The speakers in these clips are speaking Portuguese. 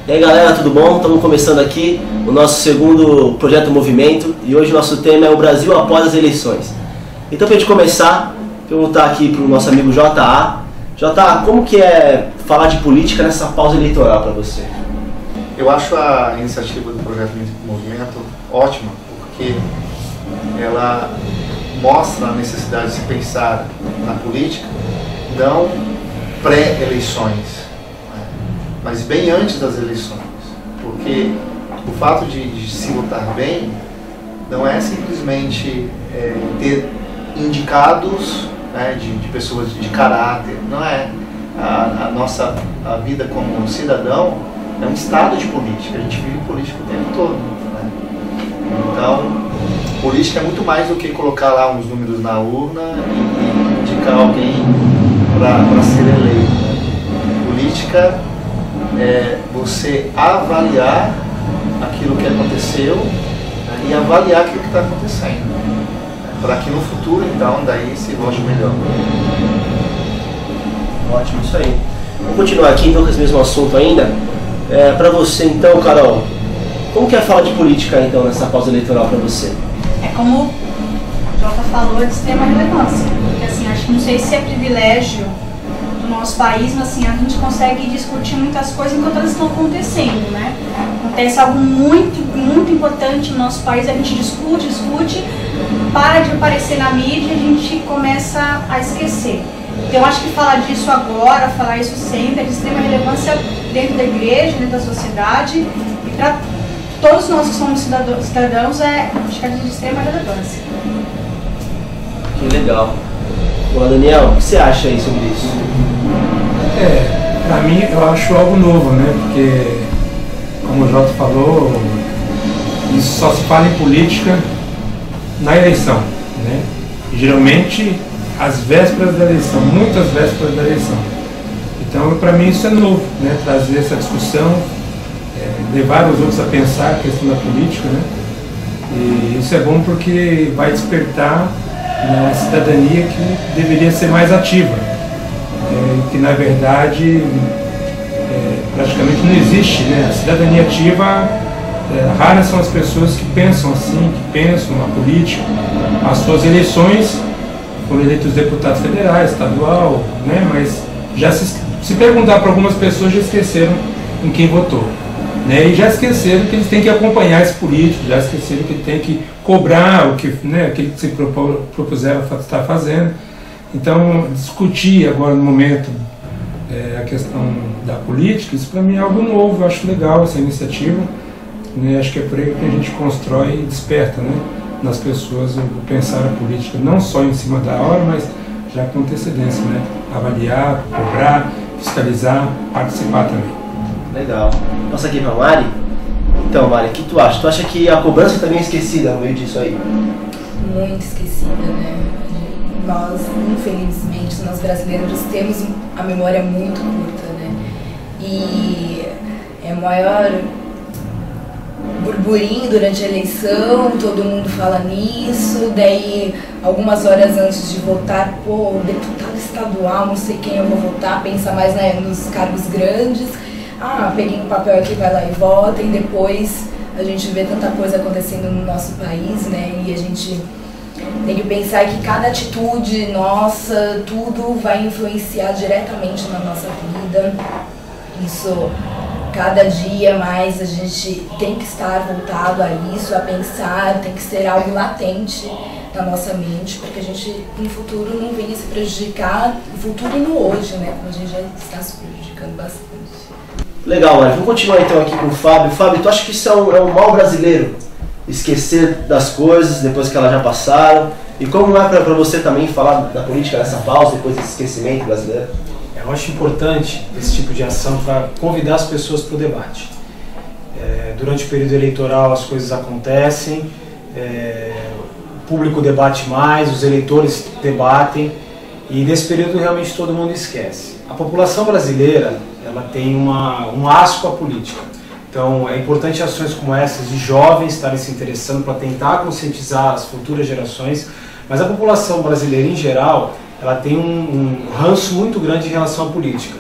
E aí galera, tudo bom? Estamos começando aqui o nosso segundo projeto Movimento e hoje o nosso tema é o Brasil após as eleições. Então, para a gente começar, perguntar aqui para o nosso amigo J.A. J.A., como que é falar de política nessa pausa eleitoral para você? Eu acho a iniciativa do projeto Movimento ótima, porque ela mostra a necessidade de se pensar na política não pré-eleições, mas bem antes das eleições, porque o fato de se votar bem não é simplesmente ter indicados, né, de pessoas de caráter, não é. A vida como cidadão é um estado de política, a gente vive política o tempo todo, né? Então, política é muito mais do que colocar lá uns números na urna e indicar alguém para ser eleito, né? Política é você avaliar aquilo que aconteceu, né, e avaliar aquilo que está acontecendo, né, para que no futuro, então, daí se vote melhor. Ótimo, isso aí. Vamos continuar aqui então com esse mesmo assunto ainda. Para você então, Carol, como que é falar de política então nessa pausa eleitoral para você? É como o Jota falou, de extrema relevância, porque assim, acho que não sei se é privilégio do nosso país, mas assim, a gente consegue discutir muitas coisas enquanto elas estão acontecendo, né? Acontece algo muito importante no nosso país, a gente discute, para de aparecer na mídia e a gente começa a esquecer. Então eu acho que falar disso agora, falar isso sempre, é de extrema relevância dentro da igreja, dentro da sociedade, e para todos nós que somos cidadãos, acho que é de extrema relevância. Que legal. Bom, Daniel, o que você acha aí sobre isso? Pra mim eu acho algo novo, né? Porque, como o Jota falou, isso só se fala em política na eleição, né? E, geralmente às vésperas da eleição, muitas vésperas da eleição. Então, para mim isso é novo, né? Trazer essa discussão, levar os outros a pensar a questão da política, né? E isso é bom porque vai despertar uma cidadania que deveria ser mais ativa, que na verdade praticamente não existe, né? A cidadania ativa, raras são as pessoas que pensam assim, que pensam na política. As suas eleições foram eleitos deputados federais, estadual, né? Mas já se perguntar para algumas pessoas já esqueceram em quem votou, né? E já esqueceram que eles têm que acompanhar esse político, já esqueceram que tem que cobrar o que, né, aquilo que se propuseram a estar fazendo. Então, discutir agora no momento a questão da política, isso para mim é algo novo, eu acho legal essa iniciativa, né? Acho que é por aí que a gente constrói e desperta, né, nas pessoas o pensar a política, não só em cima da hora, mas já com antecedência, né? Avaliar, cobrar, fiscalizar, participar também. Legal. Passa aqui para a Mari. Então, Mari, o que tu acha? Tu acha que a cobrança também é esquecida no meio disso aí? Muito esquecida, né? Nós, infelizmente, nós brasileiros temos a memória muito curta, né? E é o maior burburinho durante a eleição, todo mundo fala nisso, daí algumas horas antes de votar, pô, deputado estadual, não sei quem eu vou votar, pensa mais, né, nos cargos grandes. Peguei um papel aqui, vai lá e vota, e depois a gente vê tanta coisa acontecendo no nosso país, né, e a gente tem que pensar que cada atitude nossa, tudo vai influenciar diretamente na nossa vida. Isso, cada dia mais a gente tem que estar voltado a isso, a pensar, tem que ser algo latente na nossa mente, para que a gente no futuro não venha se prejudicar, no futuro e no hoje, né, como a gente já está se prejudicando bastante. Legal, Mari. Vamos continuar então aqui com o Fábio. Fábio, tu acha que isso é um mal brasileiro? Esquecer das coisas depois que elas já passaram? E como é para você também falar da política nessa pausa, depois desse esquecimento brasileiro? Eu acho importante esse tipo de ação para convidar as pessoas para o debate. Durante o período eleitoral as coisas acontecem, o público debate mais, os eleitores debatem, e nesse período realmente todo mundo esquece. A população brasileira, ela tem um asco à política. Então é importante ações como essas de jovens estarem se interessando para tentar conscientizar as futuras gerações, mas a população brasileira em geral, ela tem um ranço muito grande em relação à política.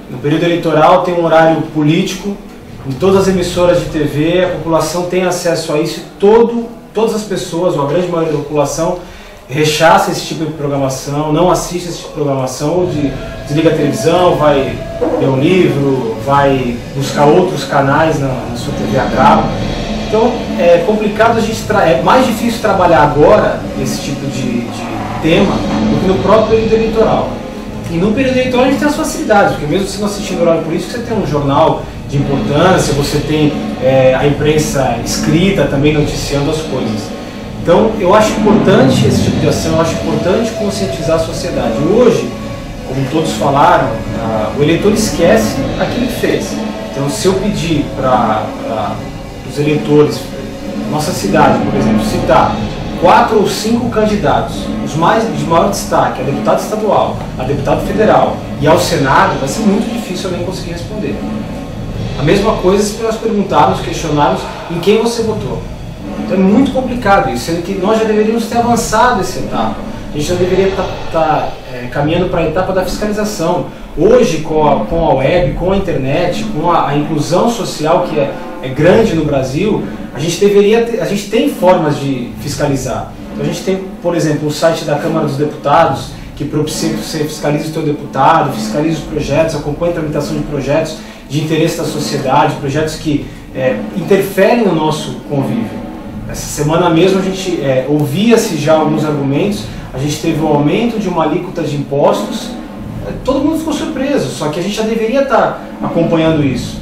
no período eleitoral tem um horário político, em todas as emissoras de TV, a população tem acesso a isso, todas as pessoas, ou a grande maioria da população, rechaça esse tipo de programação, não assiste esse tipo de programação, ou desliga a televisão, vai ler um livro, vai buscar outros canais na sua TV a cabo. Então é complicado, é mais difícil trabalhar agora esse tipo de tema do que no próprio período eleitoral. E no período eleitoral a gente tem as facilidades, porque mesmo se não assistindo o horário político, você tem um jornal de importância, você tem a imprensa escrita também noticiando as coisas. Então eu acho importante esse tipo de ação, eu acho importante conscientizar a sociedade. Hoje, como todos falaram, o eleitor esquece aquilo que fez. Então se eu pedir para os eleitores, nossa cidade, por exemplo, citar 4 ou 5 candidatos, os de maior destaque, a deputado estadual, a deputado federal e ao Senado, vai ser muito difícil alguém conseguir responder. A mesma coisa se nós perguntarmos, questionarmos em quem você votou. Então é muito complicado isso, sendo que nós já deveríamos ter avançado essa etapa. A gente já deveria estar caminhando para a etapa da fiscalização. Hoje, com a web, com a internet, com a inclusão social que é grande no Brasil, a gente tem formas de fiscalizar. Então a gente tem, por exemplo, o site da Câmara dos Deputados, que propicia que você fiscalize o seu deputado, fiscalize os projetos, acompanhe a tramitação de projetos de interesse da sociedade, projetos que interferem no nosso convívio. Essa semana mesmo a gente ouvia-se já alguns argumentos, a gente teve um aumento de uma alíquota de impostos, todo mundo ficou surpreso, só que a gente já deveria estar acompanhando isso.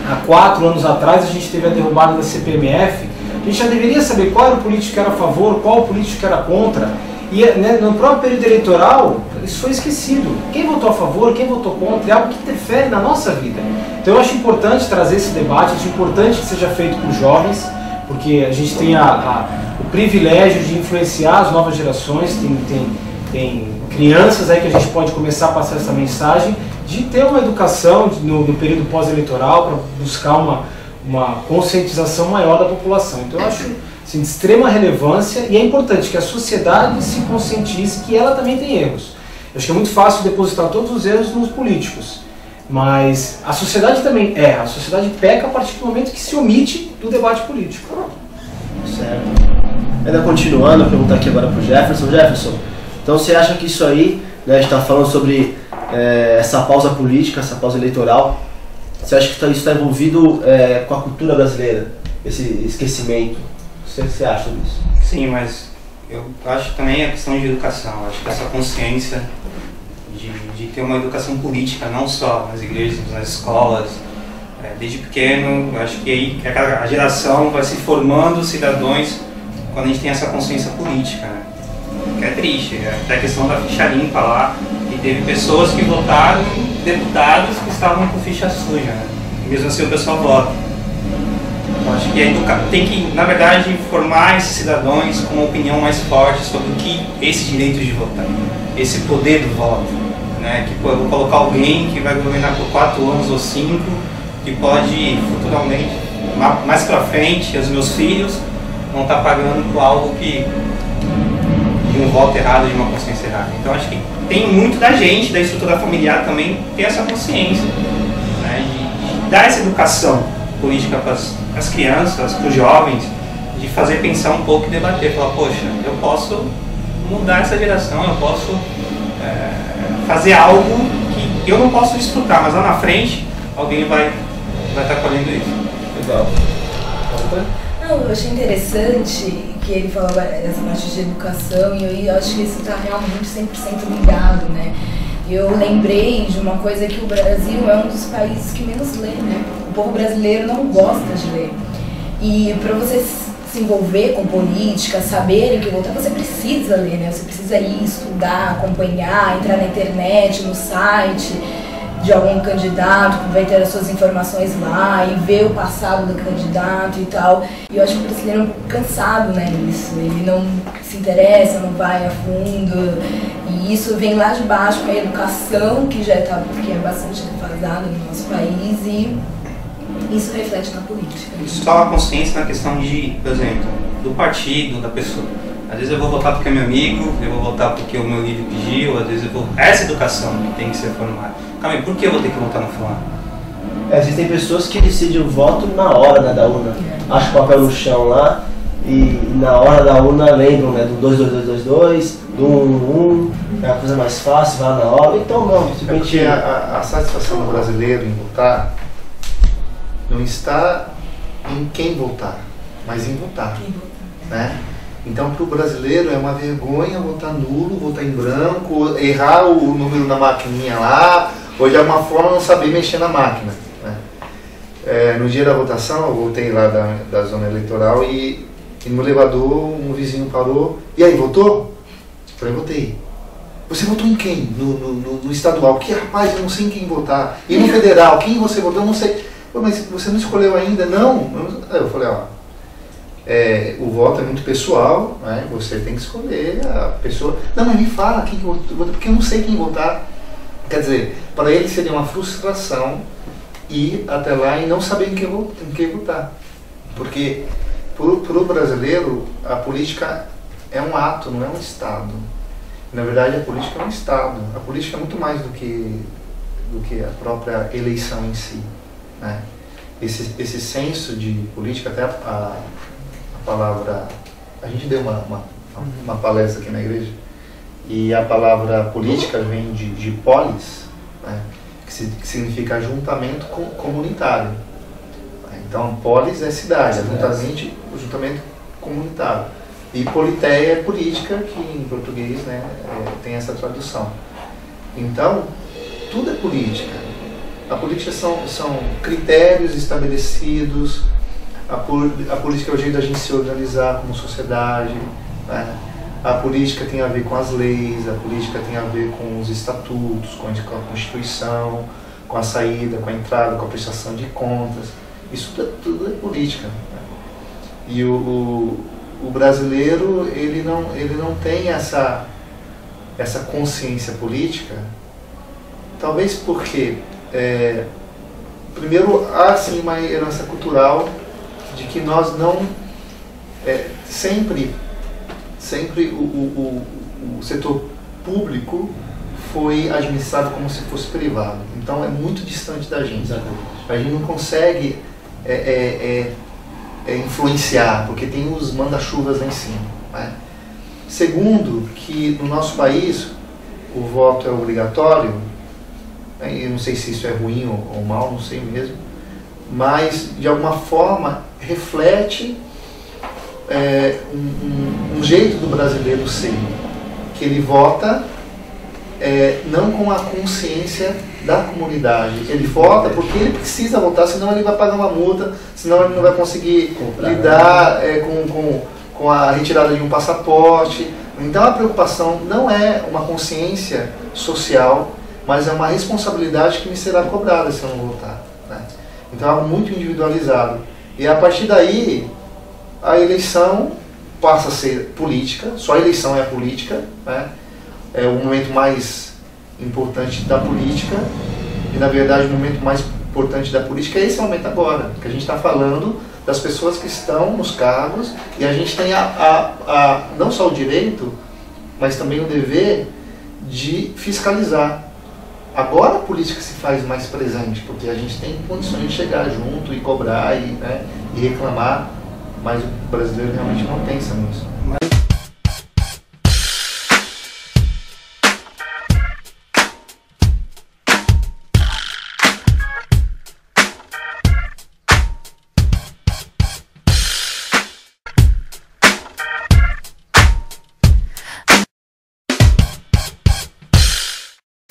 Há 4 anos atrás a gente teve a derrubada da CPMF, a gente já deveria saber qual era o político que era a favor, qual o político que era contra, e no próprio período eleitoral isso foi esquecido. Quem votou a favor, quem votou contra, é algo que interfere na nossa vida. Então eu acho importante trazer esse debate, acho importante que seja feito por jovens, porque a gente tem o privilégio de influenciar as novas gerações, tem crianças aí que a gente pode começar a passar essa mensagem, de ter uma educação no período pós-eleitoral para buscar uma conscientização maior da população. Então eu acho assim, de extrema relevância, e é importante que a sociedade se conscientize que ela também tem erros. Eu acho que é muito fácil depositar todos os erros nos políticos, mas a sociedade também erra, a sociedade peca a partir do momento que se omite do debate político. Certo. Ainda continuando, vou perguntar aqui agora para o Jefferson. Jefferson, então você acha que isso aí, né, a gente está falando sobre essa pausa política, essa pausa eleitoral, você acha que isso está envolvido com a cultura brasileira, esse esquecimento? O que você acha disso? Sim, mas eu acho também a questão de educação, acho que essa consciência de ter uma educação política, não só nas igrejas, nas escolas, desde pequeno, eu acho que aí a geração vai se formando cidadãos quando a gente tem essa consciência política, né? Que é triste, até a questão da ficha limpa lá, e teve pessoas que votaram, deputados que estavam com ficha suja, né? E mesmo assim o pessoal vota. Eu acho que tem que, na verdade, formar esses cidadãos com uma opinião mais forte sobre o que esse direito de votar, esse poder do voto, né? Que eu vou colocar alguém que vai governar por 4 anos ou 5, que pode futuramente, mais pra frente, os meus filhos vão estar pagando por algo de um voto errado, de uma consciência errada. Então acho que tem muito da gente, da estrutura familiar também, ter essa consciência, né? De dar essa educação política para as crianças, para os jovens, de fazer pensar um pouco e debater, falar, poxa, eu posso mudar essa geração, eu posso fazer algo que eu não posso desfrutar, mas lá na frente alguém vai estar colhendo isso. Legal. Não, eu achei interessante que ele falou essa parte de educação, e eu acho que isso está realmente 100% ligado, né? Eu lembrei de uma coisa, que o Brasil é um dos países que menos lê, né? O povo brasileiro não gosta de ler. E para você se envolver com política, saber em que votar, você precisa ler, né? Você precisa ir estudar, acompanhar, entrar na internet, no site de algum candidato, que vai ter as suas informações lá e ver o passado do candidato e tal. E eu acho que o brasileiro é um pouco cansado, né, nisso. Ele não se interessa, não vai a fundo. E isso vem lá de baixo com a educação, que é bastante defasada no nosso país, e isso reflete na política. Isso dá uma consciência na questão de, por exemplo, do partido, da pessoa. Às vezes eu vou votar porque é meu amigo, eu vou votar porque o meu líder pediu, às vezes eu vou... Essa educação que tem que ser formada. Calma aí, por que eu vou ter que votar no fulano? Existem pessoas que decidem o voto na hora, né, da urna. Acham o papel no chão lá e na hora da urna lembram, né, do 22222, do 111, é a coisa mais fácil, vai na hora. Então não, porque a satisfação do brasileiro em votar não está em quem votar, mas em votar, né? Então, para o brasileiro é uma vergonha votar nulo, votar em branco, errar o número na maquininha lá, ou de alguma forma não saber mexer na máquina, né? No dia da votação, eu voltei lá da zona eleitoral e no elevador um vizinho parou. E aí, votou? Eu falei, votei. Você votou em quem? No estadual? Que rapaz, eu não sei em quem votar. E no federal, quem você votou? Eu não sei. Mas você não escolheu ainda? Não. Eu falei, ó. O voto é muito pessoal, né? Você tem que escolher a pessoa. Não, mas me fala quem vota, porque eu não sei quem votar. Quer dizer, para ele seria uma frustração ir até lá e não saber em quem votar. Porque para o brasileiro a política é um ato, não é um Estado. Na verdade a política é um Estado. A política é muito mais do que a própria eleição em si, né? Esse senso de política, até a palavra, a gente deu uma palestra aqui na igreja e a palavra política vem de polis, né, que significa ajuntamento comunitário. Então polis é cidade, ajuntamento comunitário, e politeia é política, que em português, né, tem essa tradução. Então tudo é política. A política são critérios estabelecidos. A política é o jeito da gente se organizar como sociedade, né? A política tem a ver com as leis, a política tem a ver com os estatutos, com a Constituição, com a saída, com a entrada, com a prestação de contas. Isso tudo é política, né? E o brasileiro ele não tem essa consciência política, talvez porque primeiro há sim uma herança cultural de que nós não sempre o setor público foi administrado como se fosse privado. Então é muito distante da gente. A gente não consegue influenciar, porque tem os manda-chuvas lá em cima, né? Segundo, que no nosso país o voto é obrigatório. Eu não sei se isso é ruim ou mal, não sei mesmo, mas de alguma forma reflete um jeito do brasileiro ser, que ele vota não com a consciência da comunidade, ele vota porque ele precisa votar, senão ele vai pagar uma multa, senão ele não vai conseguir lidar com a retirada de um passaporte. Então a preocupação não é uma consciência social, mas é uma responsabilidade que me será cobrada se eu não votar, né? Então é algo muito individualizado. E a partir daí, a eleição passa a ser política, só a eleição é a política, né? É o momento mais importante da política, e na verdade o momento mais importante da política é esse momento agora, que a gente está falando das pessoas que estão nos cargos, e a gente tem não só o direito, mas também o dever de fiscalizar. Agora a política se faz mais presente, porque a gente tem condições de chegar junto e cobrar e reclamar, mas o brasileiro realmente não pensa nisso.